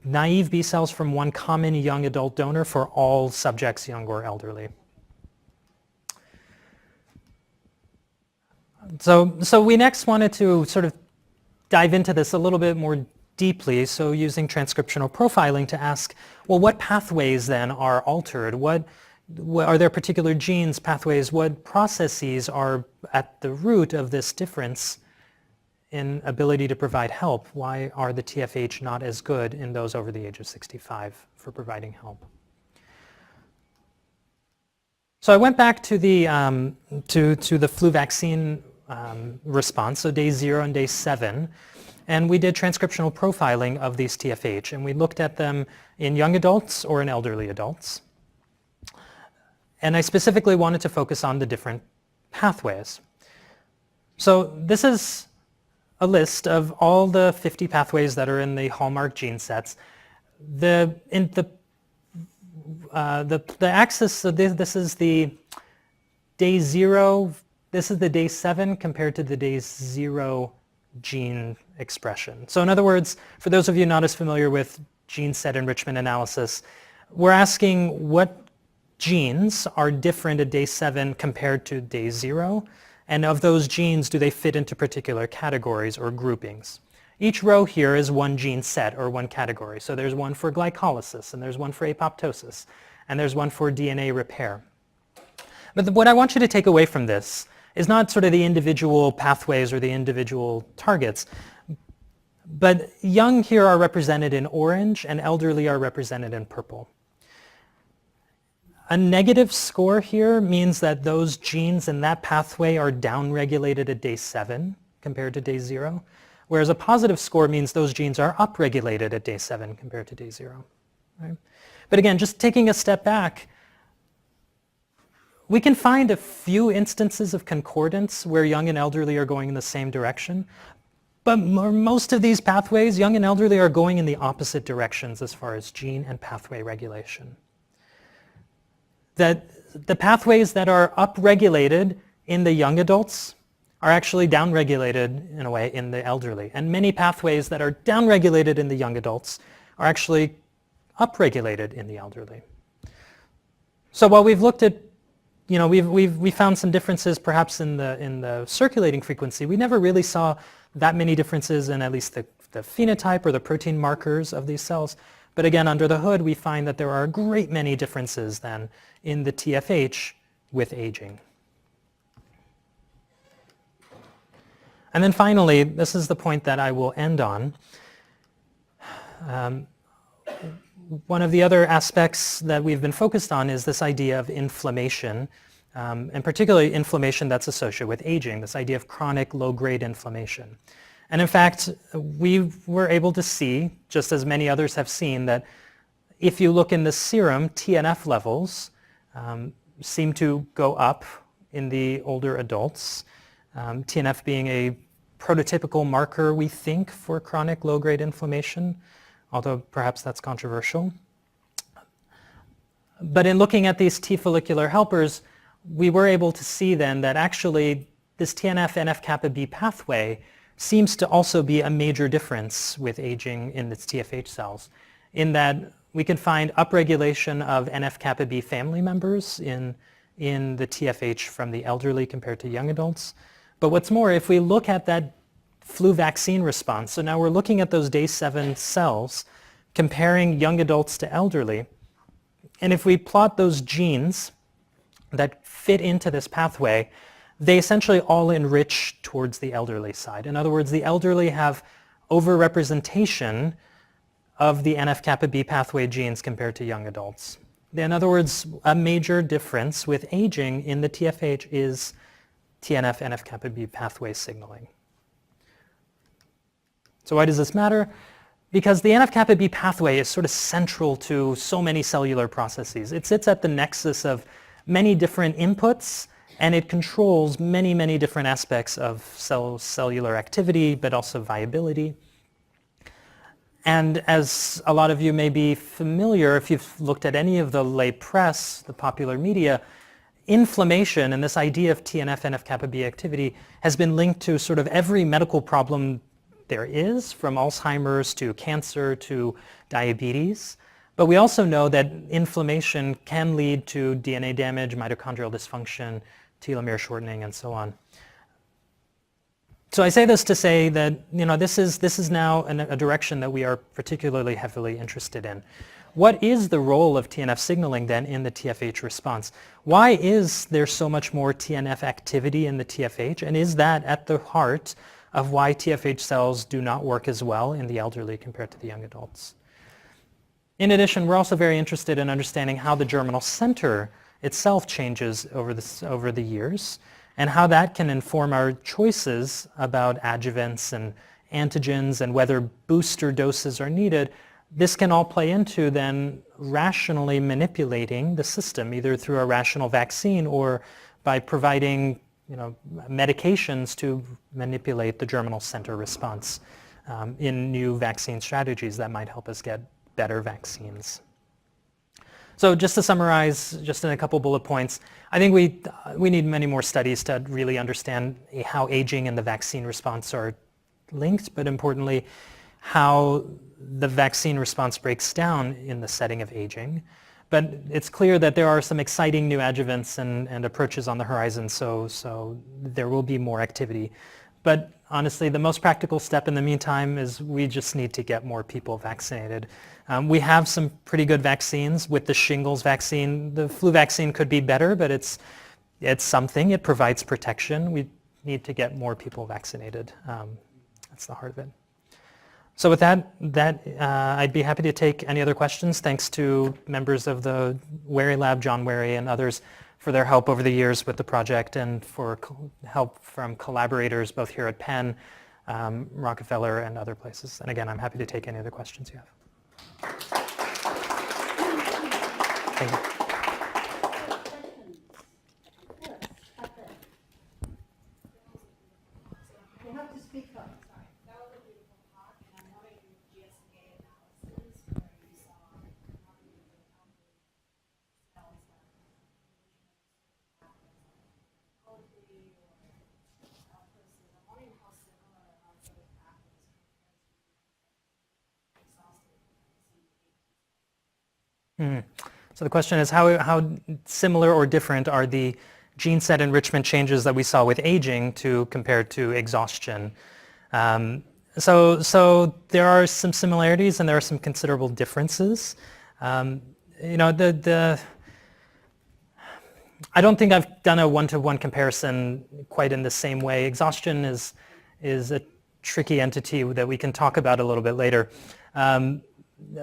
naive B cells from one common young adult donor for all subjects, young or elderly. So we next wanted to sort of dive into this a little bit more deeply, so using transcriptional profiling to ask, well, what pathways then are altered? What are there particular genes, pathways, what processes are at the root of this difference in ability to provide help? Why are the TFH not as good in those over the age of 65 for providing help? So I went back to the flu vaccine response, so day 0 and day 7, and we did transcriptional profiling of these TFH, and we looked at them in young adults or in elderly adults. And I specifically wanted to focus on the different pathways. So this is a list of all the 50 pathways that are in the hallmark gene sets. The axis, so this is the day 0, this is the day 7 compared to the day 0 gene expression. So in other words, for those of you not as familiar with gene set enrichment analysis, we're asking what genes are different at day 7 compared to day 0, and of those genes, do they fit into particular categories or groupings? Each row here is one gene set or one category. So there's one for glycolysis, and there's one for apoptosis, and there's one for DNA repair. But what I want you to take away from this is not sort of the individual pathways or the individual targets, but young here are represented in orange and elderly are represented in purple. A negative score here means that those genes in that pathway are downregulated at day 7 compared to day 0, whereas a positive score means those genes are upregulated at day 7 compared to day 0. Right? But again, just taking a step back, we can find a few instances of concordance where young and elderly are going in the same direction, but most of these pathways, young and elderly, are going in the opposite directions as far as gene and pathway regulation. That the pathways that are upregulated in the young adults are actually downregulated in a way in the elderly. And many pathways that are downregulated in the young adults are actually upregulated in the elderly. So while we've looked at, we found some differences perhaps in the circulating frequency, we never really saw that many differences in at least the phenotype or the protein markers of these cells. But again, under the hood, we find that there are a great many differences then in the TFH with aging. And then finally, this is the point that I will end on. One of the other aspects that we've been focused on is this idea of inflammation, and particularly inflammation that's associated with aging, this idea of chronic low-grade inflammation. And in fact, we were able to see, just as many others have seen, that if you look in the serum, TNF levels seem to go up in the older adults. TNF being a prototypical marker, we think, for chronic low-grade inflammation, although perhaps that's controversial. But in looking at these T follicular helpers, we were able to see then that actually this TNF-NF-kappa B pathway seems to also be a major difference with aging in its TFH cells, in that we can find upregulation of NF-kappa B family members in the TFH from the elderly compared to young adults. But what's more, if we look at that flu vaccine response, so now we're looking at those day 7 cells, comparing young adults to elderly, and if we plot those genes that fit into this pathway, they essentially all enrich towards the elderly side. In other words, the elderly have overrepresentation of the NF-kappa B pathway genes compared to young adults. In other words, a major difference with aging in the TFH is TNF-NF-kappa B pathway signaling. So why does this matter? Because the NF-kappa B pathway is sort of central to so many cellular processes. It sits at the nexus of many different inputs, and it controls many, many different aspects of cellular activity, but also viability. And as a lot of you may be familiar, if you've looked at any of the lay press, the popular media, inflammation and this idea of TNF-NF-kappa B activity has been linked to sort of every medical problem there is, from Alzheimer's to cancer to diabetes. But we also know that inflammation can lead to DNA damage, mitochondrial dysfunction, telomere shortening, and so on. So I say this to say that this is now a direction that we are particularly heavily interested in. What is the role of TNF signaling then in the TFH response? Why is there so much more TNF activity in the TFH, and is that at the heart of why TFH cells do not work as well in the elderly compared to the young adults? In addition, we're also very interested in understanding how the germinal center itself changes over the years, and how that can inform our choices about adjuvants and antigens and whether booster doses are needed. This can all play into then rationally manipulating the system, either through a rational vaccine or by providing medications to manipulate the germinal center response in new vaccine strategies that might help us get better vaccines. So just to summarize, just in a couple bullet points, I think we need many more studies to really understand how aging and the vaccine response are linked, but importantly, how the vaccine response breaks down in the setting of aging. But it's clear that there are some exciting new adjuvants and approaches on the horizon, so there will be more activity. But honestly, the most practical step in the meantime is we just need to get more people vaccinated. We have some pretty good vaccines with the shingles vaccine. The flu vaccine could be better, but it's something. It provides protection. We need to get more people vaccinated. That's the heart of it. So with that, I'd be happy to take any other questions. Thanks to members of the Wary Lab, John Wary, and others for their help over the years with the project, and for help from collaborators both here at Penn, Rockefeller, and other places. And again, I'm happy to take any other questions you have. Thank you. You have to speak up. That was a beautiful talk, and I'm wondering if GSK analysis where you saw how many cells are healthy or versus, I'm wondering how similar are those pathways compared to exhausted So the question is how similar or different are the gene set enrichment changes that we saw with aging compared to exhaustion? So there are some similarities and there are some considerable differences. I don't think I've done a one-to-one comparison quite in the same way. Exhaustion is a tricky entity that we can talk about a little bit later.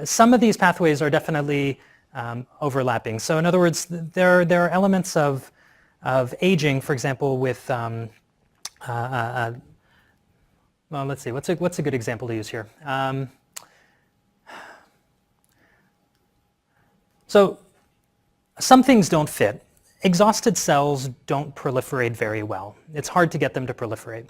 Some of these pathways are definitely overlapping. So in other words, there are elements of aging, for example, with well, let's see, what's a good example to use here? So some things don't fit. Exhausted cells don't proliferate very well. It's hard to get them to proliferate.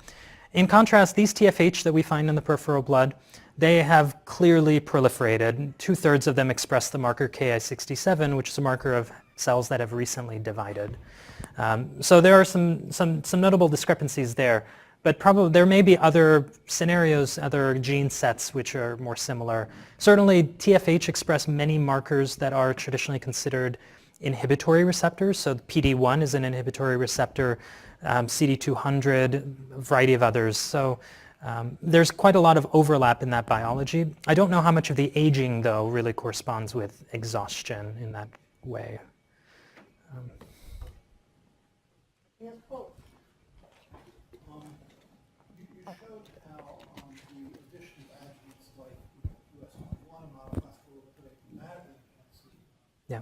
In contrast, these TFH that we find in the peripheral blood, they have clearly proliferated. 2/3 of them express the marker Ki67, which is a marker of cells that have recently divided. So there are some notable discrepancies there, but probably there may be other scenarios, other gene sets which are more similar. Certainly TFH express many markers that are traditionally considered inhibitory receptors. So PD1 is an inhibitory receptor, CD200, a variety of others. So there's quite a lot of overlap in that biology. I don't know how much of the aging, though, really corresponds with exhaustion in that way. Yes, Paul. You showed how the addition of adjuvants like US1 monoclonal matter can see Yeah.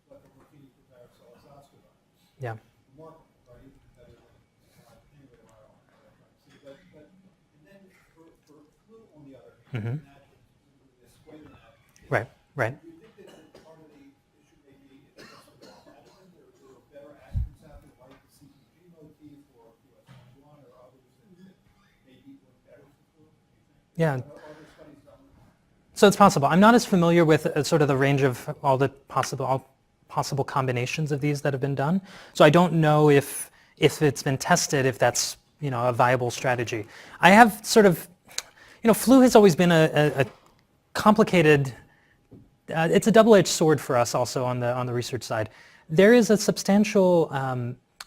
what the graffiti for varicella zoster virus. Yeah. Remarkable, right? Even better than anyway, but and then for flu on the other hand, this squamous adjuvant. Right. Right. Do you think that part of the issue may be just the adjuvant, or there are better adjuvants out there like the CPG motif or US1 or others that maybe work better for flu? Yeah. Are there studies done? So it's possible. I'm not as familiar with sort of the range of all possible combinations of these that have been done. So I don't know if it's been tested, if that's a viable strategy. I have sort of, flu has always been a complicated. It's a double-edged sword for us also on the research side. There is a substantial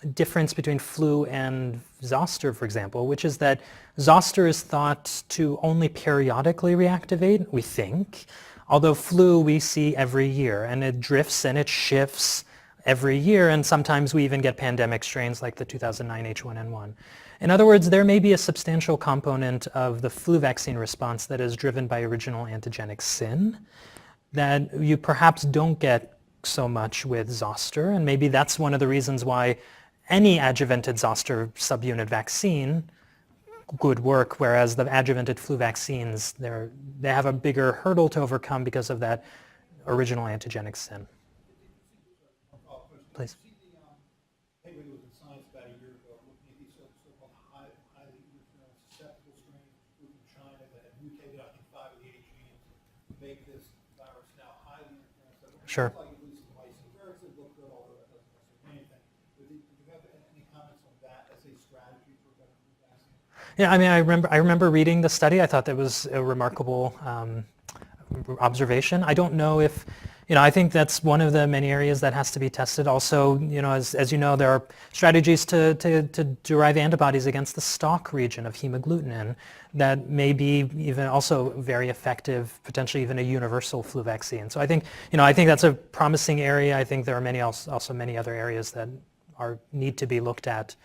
difference between flu and zoster, for example, which is that zoster is thought to only periodically reactivate, we think, although flu we see every year, and it drifts and it shifts every year, and sometimes we even get pandemic strains like the 2009 H1N1. In other words, there may be a substantial component of the flu vaccine response that is driven by original antigenic sin that you perhaps don't get so much with zoster, and maybe that's one of the reasons why any adjuvanted zoster subunit vaccine could work, whereas the adjuvanted flu vaccines, they have a bigger hurdle to overcome because of that original antigenic sin. Please. You see the paper that was in Science about a year ago, looking at these so-called highly susceptible strains from China that have mutated, I think, 5 of the 8 genes to make this virus now highly interference. Sure. Like at least in mice and birds, it looked good, although that doesn't necessarily mean anything. But do you have any comments on that as a strategy for a better flu vaccine? Yeah, I mean, I remember reading the study. I thought that was a remarkable observation. I don't know if, I think that's one of the many areas that has to be tested. Also, as you know, there are strategies to derive antibodies against the stalk region of hemagglutinin that may be even also very effective, potentially even a universal flu vaccine. So I think that's a promising area. I think there are also many other areas that need to be looked at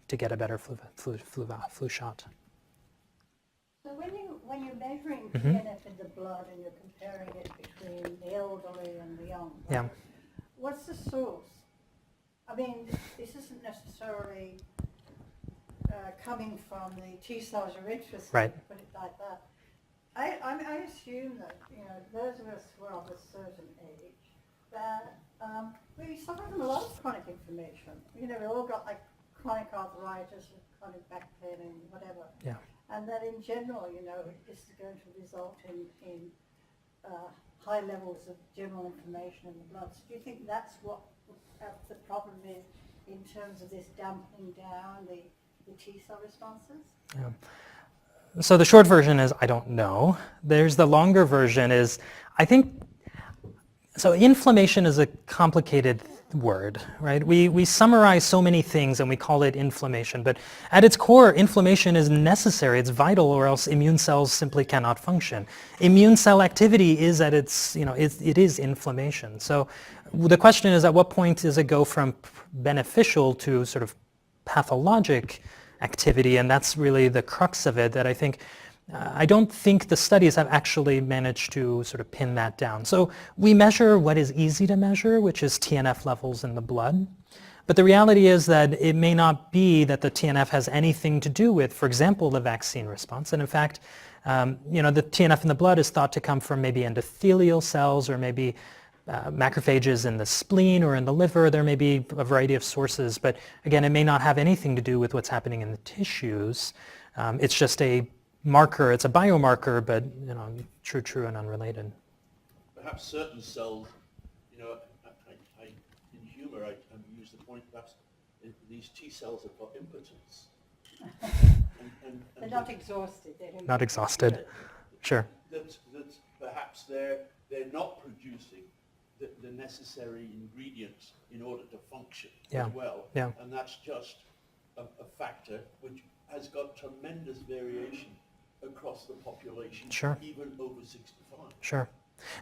to get a better flu shot. So when you're measuring TNF in the blood and you're comparing it between the elderly and the young, right? Yeah. What's the source? I mean, this isn't necessarily coming from the T cells you're interested in, Right. to put it like that. I assume that, those of us who are of a certain age, that we suffer from a lot of chronic inflammation. We all got like chronic arthritis and chronic back pain and whatever. Yeah. And that in general, this is going to result in high levels of general inflammation in the blood. So do you think that's what the problem is in terms of this dampening down the T cell responses? Yeah. So the short version is I don't know. There's the longer version is I think, so inflammation is a complicated word, right? We summarize so many things and we call it inflammation, but at its core, inflammation is necessary, it's vital, or else immune cells simply cannot function. Immune cell activity is at its, it is inflammation. So the question is, at what point does it go from beneficial to sort of pathologic activity? And that's really the crux of it that I think I don't think the studies have actually managed to sort of pin that down. So we measure what is easy to measure, which is TNF levels in the blood. But the reality is that it may not be that the TNF has anything to do with, for example, the vaccine response. And in fact, the TNF in the blood is thought to come from maybe endothelial cells or maybe macrophages in the spleen or in the liver. There may be a variety of sources, but again, it may not have anything to do with what's happening in the tissues. It's just a marker, it's a biomarker, but true and unrelated. Perhaps certain cells, in humor, I use the point perhaps these T cells have got impotence. They're not exhausted. Not exhausted. Sure. That perhaps they're not producing the necessary ingredients in order to function as well. Yeah. And that's just a factor which has got tremendous variation across the population, Sure. even over 65. Sure.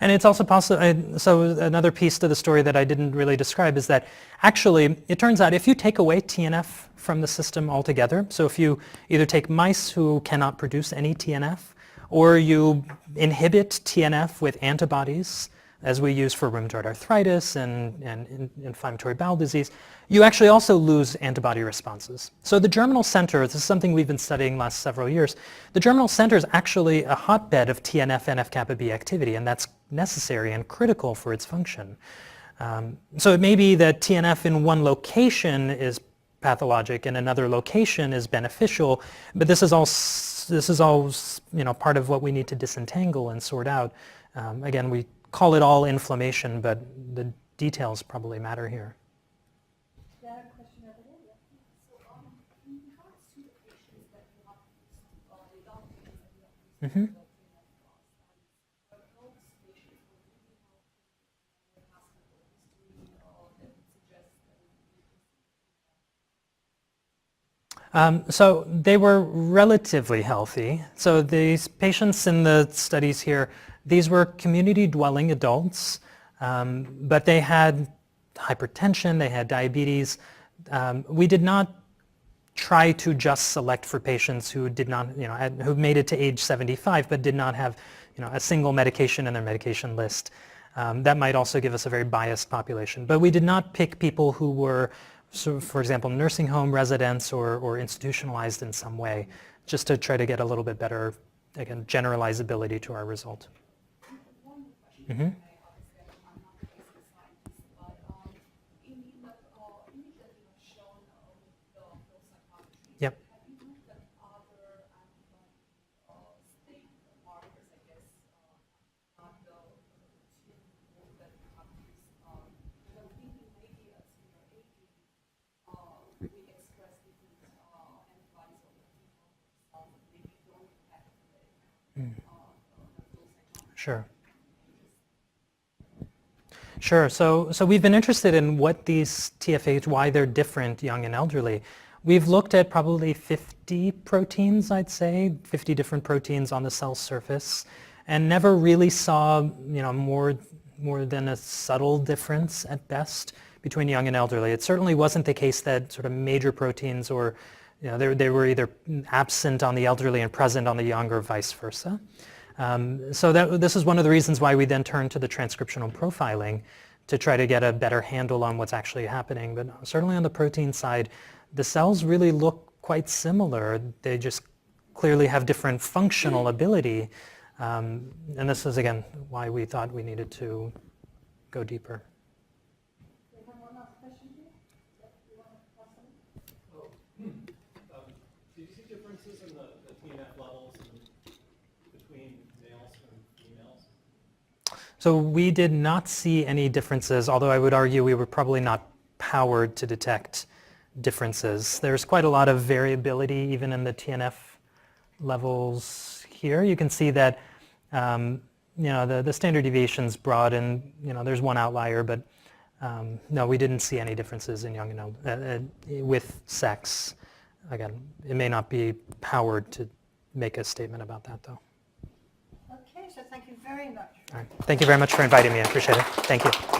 And it's also possible, so another piece to the story that I didn't really describe is that actually it turns out if you take away TNF from the system altogether, so if you either take mice who cannot produce any TNF or you inhibit TNF with antibodies, as we use for rheumatoid arthritis and inflammatory bowel disease, you actually also lose antibody responses. So the germinal center, this is something we've been studying last several years, the germinal center is actually a hotbed of TNF and NF-kappa B activity, and that's necessary and critical for its function. So it may be that TNF in one location is pathologic and another location is beneficial, but this is all part of what we need to disentangle and sort out. Again, we call it all inflammation, but the details probably matter here. Yeah, question over there. So, in regards to the patients that you have without taking any of these those patients were really healthy and past medical history, that would suggest that So they were relatively healthy. So these patients in the studies here, these were community dwelling adults, but they had hypertension, they had diabetes. We did not try to just select for patients who did not, who made it to age 75 but did not have, a single medication in their medication list. That might also give us a very biased population. But we did not pick people who were, so for example, nursing home residents or institutionalized in some way, just to try to get a little bit better, again, generalizability to our result. Mm-hmm. Yep. Sure. Sure. So we've been interested in what these TFAs, why they're different, young and elderly. We've looked at probably 50 proteins, I'd say, 50 different proteins on the cell surface, and never really saw, more than a subtle difference at best between young and elderly. It certainly wasn't the case that sort of major proteins or, they were either absent on the elderly and present on the young or vice versa. So this is one of the reasons why we then turned to the transcriptional profiling to try to get a better handle on what's actually happening. But certainly on the protein side, the cells really look quite similar. They just clearly have different functional ability. And this is, again, why we thought we needed to go deeper. We have one last question here. You want to ask something? Did you see differences in the TNF levels between males and females? So we did not see any differences, although I would argue we were probably not powered to detect differences. There's quite a lot of variability even in the TNF levels here. You can see that the standard deviation's broad, and there's one outlier, but no, we didn't see any differences in young and old with sex. Again, it may not be powered to make a statement about that, though. Okay, so thank you very much. All right. Thank you very much for inviting me. I appreciate it. Thank you.